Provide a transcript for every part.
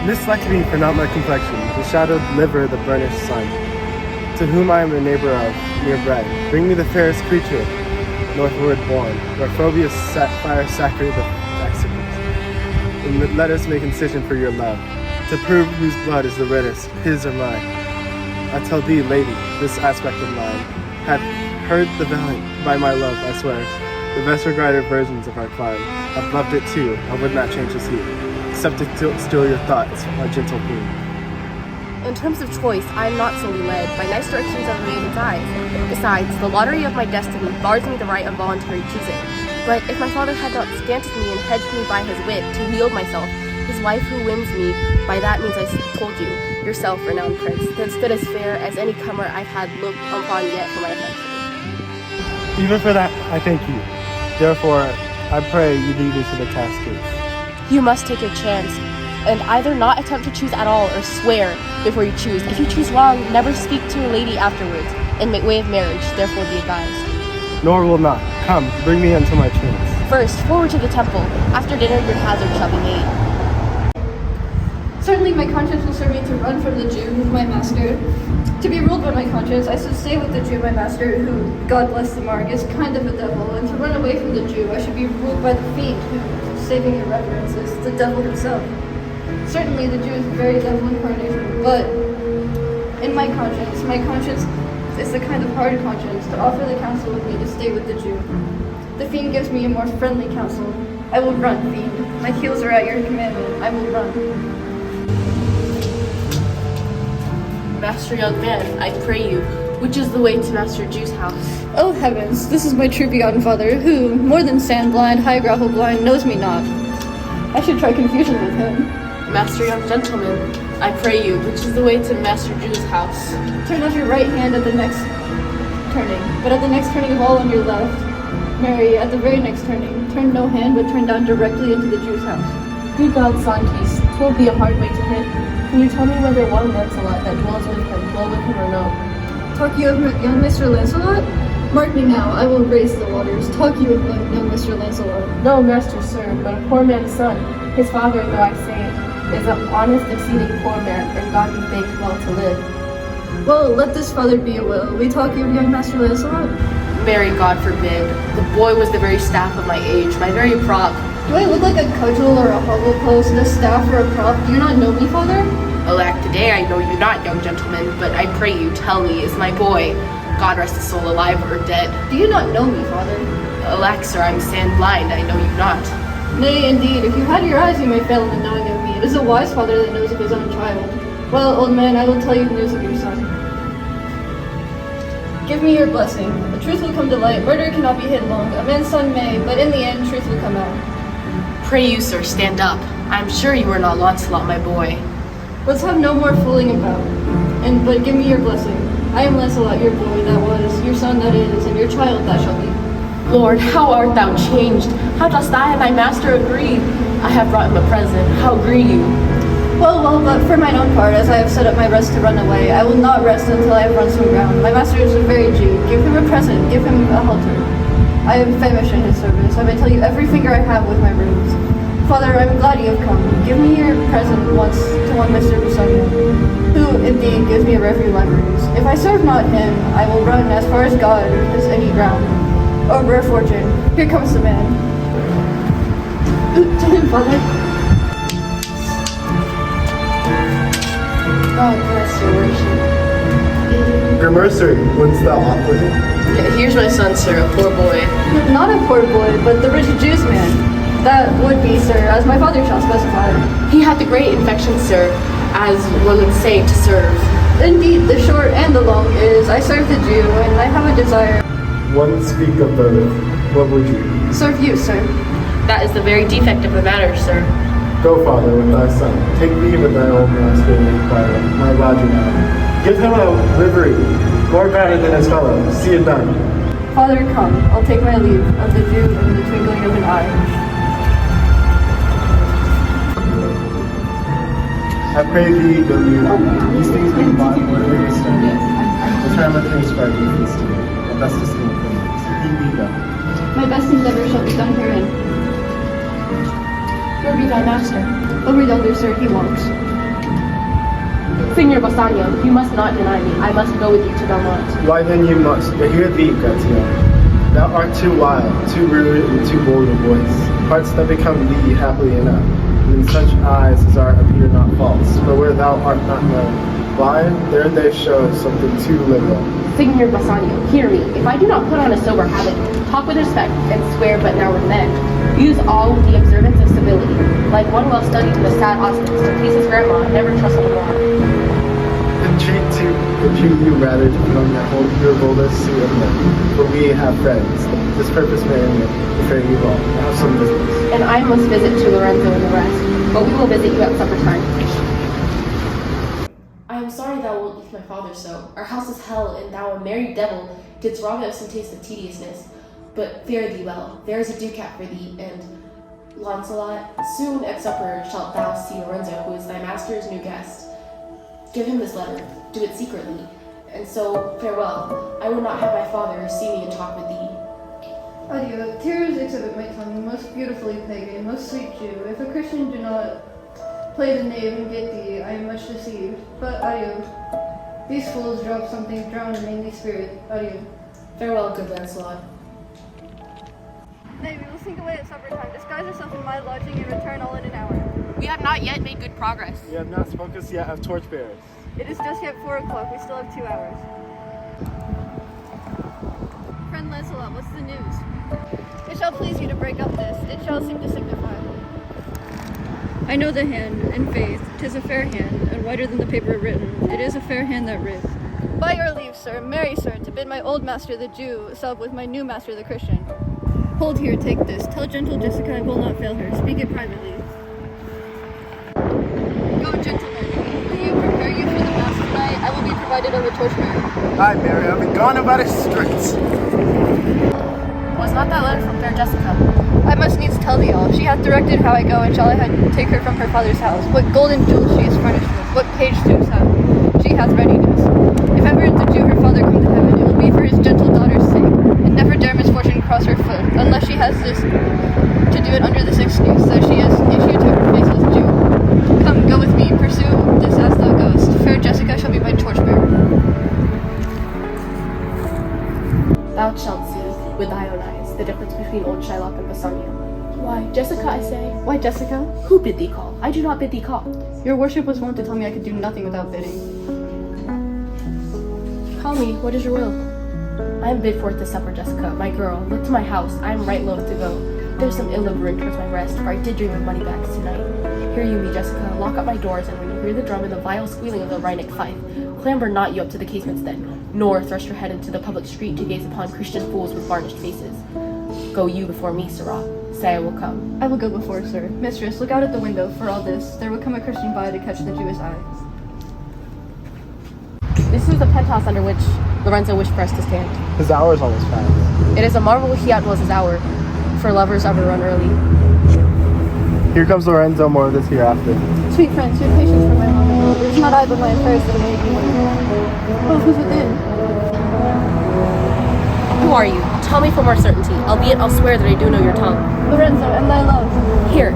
Mislike me for not my complexion, the shadowed liver, the burnished sun, to whom I am a neighbor of, near bred. Bring me the fairest creature, northward born, where Phobia's fire sacred the excellent. And let us make incision for your love, to prove whose blood is the reddest, his or mine. I tell thee, lady, this aspect of mine hath heard the valiant by my love, I swear, the best regarded versions of our clime. I've loved it too, I would not change this heat, except to steal your thoughts, my gentle queen. In terms of choice, I am not solely led by nice directions of a maiden's eyes. Besides, the lottery of my destiny bars me the right of voluntary choosing. But if my father had not scanted me and hedged me by his wit to yield myself, his wife who wins me, by that means I told you, yourself, renowned prince, that stood as fair as any comer I've had looked upon yet for my affection. Even for that, I thank you. Therefore, I pray you lead me to the cascades. You must take your chance, and either not attempt to choose at all or swear before you choose. If you choose wrong, never speak to a lady afterwards in way of marriage, therefore be advised. Nor will not. Come, bring me unto my chance. First, forward to the temple. After dinner, your hazard shall be made. Certainly my conscience will serve me to run from the Jew, my master. To be ruled by my conscience, I should stay with the Jew, my master, who, God bless the mark, is kind of a devil. And to run away from the Jew, I should be ruled by the fiend, who, saving your reverence, is the devil himself. Certainly the Jew is a very devil incarnation, but in my conscience is the kind of hard conscience to offer the counsel with me to stay with the Jew. The fiend gives me a more friendly counsel. I will run, fiend. My heels are at your commandment. I will run. Master young man, I pray you, which is the way to Master Jew's house? Oh heavens, this is my true begotten father, who, more than sand blind, high gravel blind, knows me not. I should try confusion with him. Master young gentleman, I pray you, which is the way to Master Jew's house? Turn off your right hand at the next turning, but at the next turning of all on your left. Mary, at the very next turning, turn no hand, but turn down directly into the Jew's house. Good God, Santis, 'twill be a hard way to hit. Can you tell me whether one Lancelot that dwells with him dwell with him or no? Talk you of young Mr. Lancelot? Mark me now, I will raise the waters. Talk you of young Mr. Lancelot? No, master, sir, but a poor man's son. His father, though I say it, is an honest, exceeding poor man, and God be thanked well to live. Well, let this father be a will. We talk you of young Master Lancelot? Mary, God forbid. The boy was the very staff of my age, my very prop. Do I look like a cudgel or a hovel post, a staff or a prop? Do you not know me, father? Alack, today I know you not, young gentleman, but I pray you, tell me, is my boy, God rest his soul, alive or dead? Do you not know me, father? Alack, sir, I'm sand blind, I know you not. Nay, indeed, if you had your eyes, you may fail in the knowing of me. It is a wise father that knows of his own child. Well, old man, I will tell you news of your son. Give me your blessing. The truth will come to light. Murder cannot be hid long. A man's son may, but in the end, truth will come out. Pray you, sir, stand up. I am sure you are not Lancelot, my boy. Let's have no more fooling about. But give me your blessing. I am Lancelot, your boy that was, your son that is, and your child that shall be. Lord, how art thou changed? How dost thou and thy master agree? I have brought him a present. How agree you? Well, but for mine own part, as I have set up my rest to run away, I will not rest until I have run some ground. My master is a very Jew. Give him a present. Give him a halter. I am famished in his service. I may tell you every finger I have with my rings. Father, I am glad you have come. Give me your present once to one Mr. Busonia, who indeed gives me a refuge libraries. If I serve not him, I will run as far as God is any ground. Oh, rare fortune, here comes the man. To him, father. God bless your worship. Your mercery, wouldst thou off with it? Yeah, here's my son, sir, a poor boy. Not a poor boy, but the rich Jew's man. That would be, sir, as my father shall specify. He had the great infection, sir, as one would say, to serve. Indeed, the short and the long is, I serve the Jew, and I have a desire. One speak of both. What would you? Serve you, sir. That is the very defect of the matter, sir. Go, father, with thy son. Take leave of thy old master and inquire, my lodger now. Give him a livery, more better than his fellow. See it done. Father, come. I'll take my leave of the Jew in the twinkling of an eye. I pray thee, go you. These things being bought, whatever you stand in. The time of things by thee feasting, and thus distinct from these. He be done. My best endeavor shall be done herein. Where be thy master? Over yonder, sir, he walks. Signor Bassanio, you must not deny me. I must go with you to Belmont. Why then you must, but hear thee, Graziano. Thou art too wild, too rude, and too bold of voice. Hearts that become thee happily enough, and in such eyes as are appear not false. For where thou art not known, why, there they show something too liberal. Signor Bassanio, hear me. If I do not put on a sober habit, talk with respect, and swear but now and then, use all with the observance of civility, like one well studied in the sad Ostens, to please his grandma, and never trust a wrong. Entreat you rather to put on your boldest suit of men, for we have friends. This purpose may afraid you all. I have some business. And I must visit to Lorenzo and the rest, but we will visit you at supper time. I am sorry thou wilt leave my father so. Our house is hell, and thou a merry devil didst rob it of some taste of tediousness. But fare thee well, there is a ducat for thee, and Launcelot, soon at supper shalt thou see Lorenzo, who is thy master's new guest. Give him this letter, do it secretly, and so farewell. I would not have my father see me and talk with thee. Adieu. Tears exhibit my tongue, most beautifully pagan, most sweet Jew. If a Christian do not play the knave and get thee, I am much deceived. But adieu. These fools drop something, drown a manly spirit. Adieu. Farewell, good Lancelot. Nay, we will sneak away at supper time, disguise ourselves in my lodging, and return all in an hour. We have not yet made good progress. We have not spoken yet of torchbearers. It is just yet 4 o'clock. We still have 2 hours. Friend Lancelot, what's the news? It shall please you to break up this. It shall seem to signify. I know the hand, in faith, 'tis a fair hand, and whiter than the paper written. It is a fair hand that writ. By your leave, sir, marry, sir, to bid my old master the Jew sup with my new master the Christian. Hold here, take this. Tell gentle Jessica I will not fail her. Speak it privately. Go, gentlemen. Will you prepare you for the mass tonight? I will be provided of a torchbearer. Aye, Mary, I'll be gone about his streets. Was not that letter from fair Jessica? I must needs tell thee all. She hath directed how I go, and shall I take her from her father's house. What gold and jewels she is furnished with. What page suits have she hath readiness. If ever the Jew her father come to heaven, it will be for his gentle daughter's sake, and never dare misfortune cross her foot, unless she has this to do it under this excuse, that she has issued to her faceless Jew. Come, go with me, pursue this as thou goest. Fair Jessica shall be my torchbearer. Thou shalt see, with thy own eyes, the difference between old Shylock and Bassanio. Why, Jessica, I say. Why, Jessica? Who bid thee call? I do not bid thee call. Your worship was wont to tell me I could do nothing without bidding. Call me, what is your will? I am bid forth to supper, Jessica. My girl, look to my house. I am right loath to go. There's some ill of brewing towards my rest, for I did dream of money bags tonight. Hear you me, Jessica. Lock up my doors, and when you hear the drum and the vile squealing of the Rhenic fife, clamber not you up to the casements then, nor thrust your head into the public street to gaze upon Christian fools with varnished faces. Go you before me, sirrah. Say I will come. I will go before, sir. Mistress, look out at the window. For all this, there will come a Christian by to catch the Jewish eye. This is the penthouse under which Lorenzo wished for us to stand. His hour is almost past. It is a marvel he outdwells his hour, for lovers ever run early. Here comes Lorenzo, more of this hereafter. Sweet friends, your patience for my long ago. It is not I but my affairs that are making me. Oh, who's within? Who are you? Tell me for more certainty, albeit I'll swear that I do know your tongue. Lorenzo, and thy love. Here,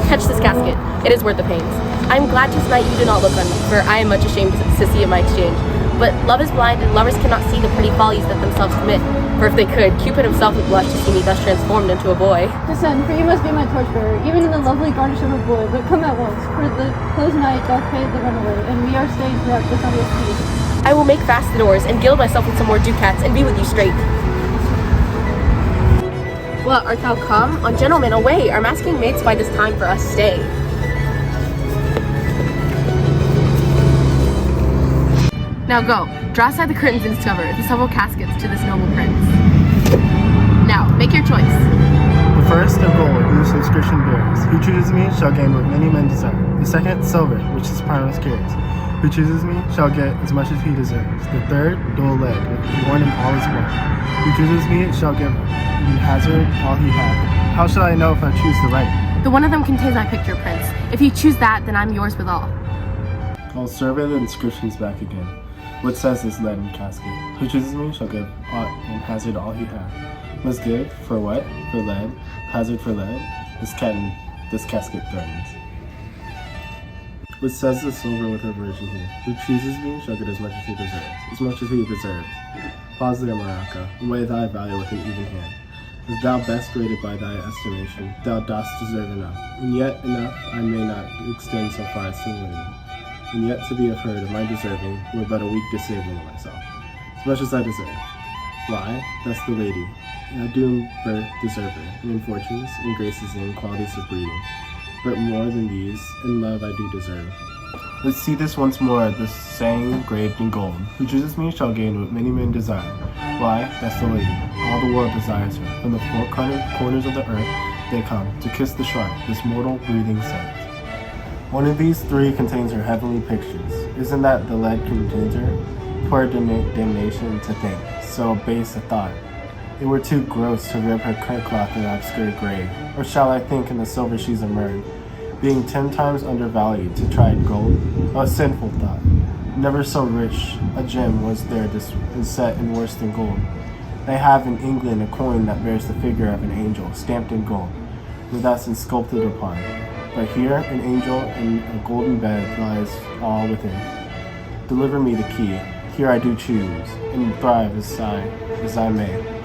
catch this casket. It is worth the pains. I am glad tonight you do not look on me, for I am much ashamed to see at my exchange. But love is blind, and lovers cannot see the pretty follies that themselves commit. For if they could, Cupid himself would blush to see me thus transformed into a boy. Descend, for you must be my torchbearer, even in the lovely garnish of a boy. But come at once, for the close night doth pay the runaway, and we are staying throughout the sunless peace. I will make fast the doors, and gild myself with some more ducats, and be with you straight. What, art thou come? On gentlemen, away! Our masking mates by this time for us stay. Now go, draw aside the curtains and discover the several caskets to this noble prince. Now, make your choice. The first, of gold, whose subscription bears. Who chooses me shall gain what many men desire. The second, silver, which his Primus cares. Who chooses me shall get as much as he deserves. The third, dual lead, with worn in all his one. Who chooses me shall give in hazard all he hath. How shall I know if I choose the right? The one of them contains my picture, prince. If you choose that, then I'm yours with all. I'll survey the inscriptions back again. What says this leaden casket? Who chooses me shall give aught and hazard all he hath. Must give, for what? For lead, hazard for lead, this casket threatens. But says the silver with aversion here, who chooses me shall get as much as he deserves. Pause there, Maraca, and weigh thy value with an even hand. As thou best rated by thy estimation, thou dost deserve enough, and yet enough I may not extend so far as to win. And yet to be averred of my deserving were but a weak disabling of myself, as much as I deserve. Why, thus the lady, I do in birth deserve her, and in fortunes, in graces, and in qualities of breeding. But more than these, in love I do deserve. Let's see this once more, this saying engraved in gold. Who chooses me shall gain what many men desire. Why, that's the lady. All the world desires her. From the four corners of the earth they come to kiss the shrine, this mortal breathing saint. One of these three contains her heavenly pictures. Isn't that the lead contains her? Poor damnation to think, so base a thought. It were too gross to rip her cloth in an obscure grave. Or shall I think in the silver she's immersed, being 10 times undervalued to tried gold? Oh, a sinful thought. Never so rich a gem was there set in worse than gold. They have in England a coin that bears the figure of an angel, stamped in gold, with us sculpted upon. But here an angel in a golden bed lies all within. Deliver me the key. Here I do choose, and thrive as I may.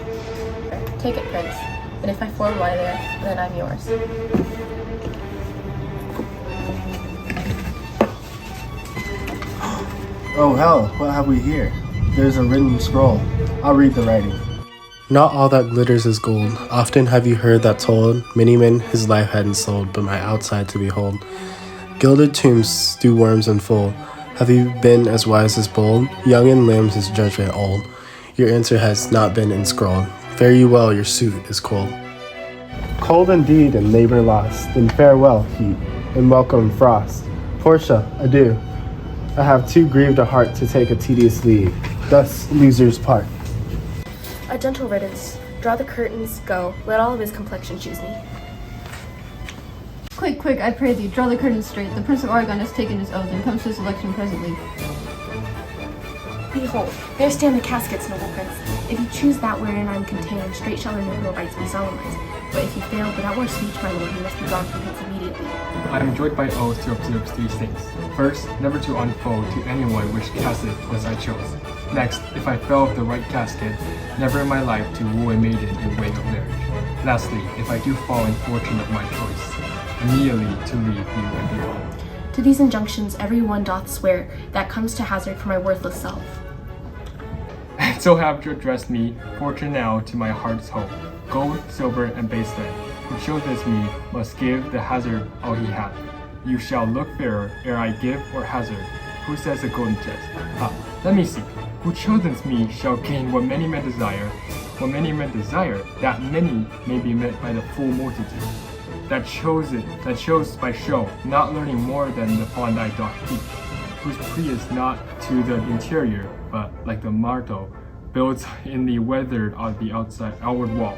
Take it, Prince. And if my form lie there, then I'm yours. Oh hell, what have we here? There's a written scroll. I'll read the writing. Not all that glitters is gold. Often have you heard that told, many men his life hadn't sold, but my outside to behold. Gilded tombs do worms unfold. Have you been as wise as bold? Young in limbs is judgment old. Your answer has not been inscrolled. Fare you well, your suit is cold. Cold indeed, and labor lost. Then farewell, heat, and welcome frost. Portia, adieu. I have too grieved a heart to take a tedious leave. Thus losers part. A gentle riddance. Draw the curtains, go. Let all of his complexion choose me. Quick, I pray thee, draw the curtains straight. The Prince of Aragon has taken his oath and comes to his election presently. Behold, there stand the caskets, noble prince. If you choose that wherein I am contained, straight shall the nuptial rites be solemnized. But if you fail without more speech, my lord, you must be gone from hence immediately. I am enjoined by oath to observe 3 things. First, never to unfold to anyone which casket was I chose. Next, if I fell of the right casket, never in my life to woo a maiden in way of marriage. Lastly, if I do fall in fortune of my choice, immediately to leave you and be home. To these injunctions every one doth swear that comes to hazard for my worthless self. And so have you addressed me, fortune now to my heart's hope. Gold, silver, and base lead, who chooses me must give the hazard all he hath. You shall look fairer ere I give or hazard. Who says a golden chest? Let me see. Who chooses me shall gain what many men desire. What many men desire, that many may be met by the full multitude. That chose by show, not learning more than the fond eye doth keep. Whose plea is not to the interior, but like the martel, builds in the weathered of the outward wall.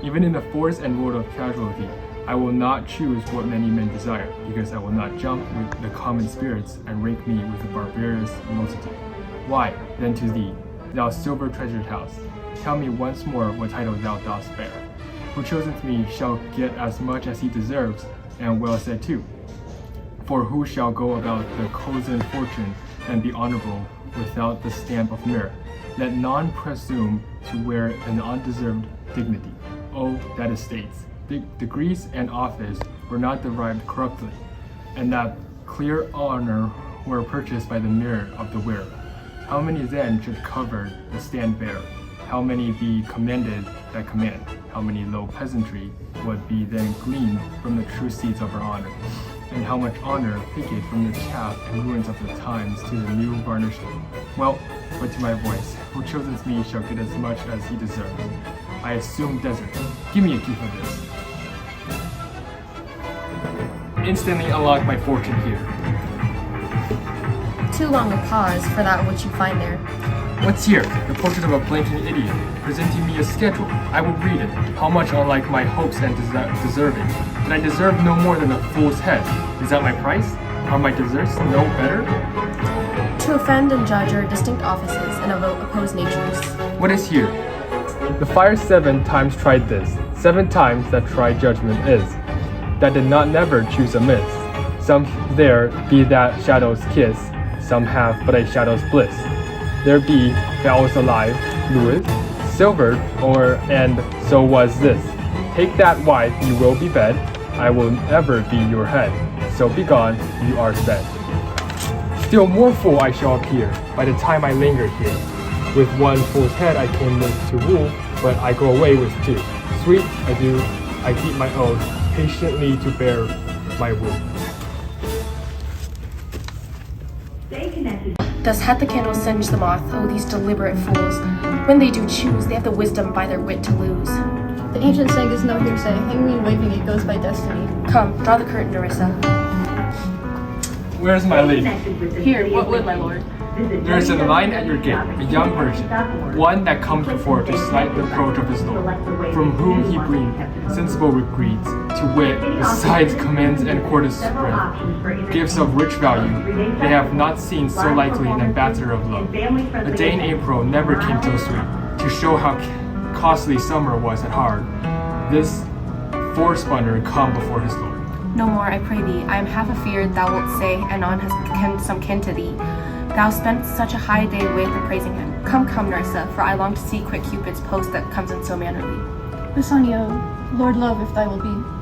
Even in the force and road of casualty, I will not choose what many men desire, because I will not jump with the common spirits and rank me with the barbarous multitude. Why, then to thee, thou silver treasured house, tell me once more what title thou dost bear. Who chooseth me shall get as much as he deserves, and well said too. For who shall go about the cozened fortune and be honorable without the stamp of merit? Let none presume to wear an undeserved dignity. Oh, that estates, degrees and office were not derived corruptly, and that clear honor were purchased by the merit of the wearer. How many then should cover the stand bearer? How many be commended that command? How many low peasantry would be then gleaned from the true seeds of our honor? And how much honor picked from the chaff and ruins of the times to the new varnished? Well, but to my voice, who chooses me shall get as much as he deserves. I assume desert. Give me a key for this. Instantly unlock my fortune here. Too long a pause for that which you find there. What's here? The portrait of a blinking idiot, presenting me a schedule. I will read it. How much unlike my hopes and deserving. Did I deserve no more than a fool's head? Is that my price? Are my deserts no better? To offend and judge are distinct offices and of opposed natures. What is here? The fire 7 times tried this. 7 times that tried judgment is. That did not never choose amiss. Some there be that shadow's kiss, some have but a shadow's bliss. There be bells alive, Louis, silvered, and so was this. Take that wife, you will be bed, I will ever be your head. So be gone, you are sped. Still more full I shall appear, by the time I linger here. With one fool's head I came with to rule, but I go away with two. Sweet adieu, I keep my oath, patiently to bear my rule. Thus had the candle singed the moth, oh these deliberate fools. When they do choose, they have the wisdom by their wit to lose. The ancient saying is no hearsay. Hanging and waving it goes by destiny. Come, draw the curtain, Nerissa. Where's my lady? Here, what would my lord? There is a line at your gate, a young virgin, one that comes before to slight the approach of his lord, from whom he breathed sensible greeds, to wit, besides commands and courteous spread, gifts of rich value, they have not seen so likely an ambassador of love. A day in April never came so sweet, to show how costly summer was at heart. This foresponder come before his lord. No more, I pray thee. I am half afeard thou wilt say, anon has some kin to thee. Thou spent such a high day with and praising him. Come, come, Nerissa, for I long to see quick Cupid's post that comes in so mannerly. Bassanio, Lord love, if thy will be.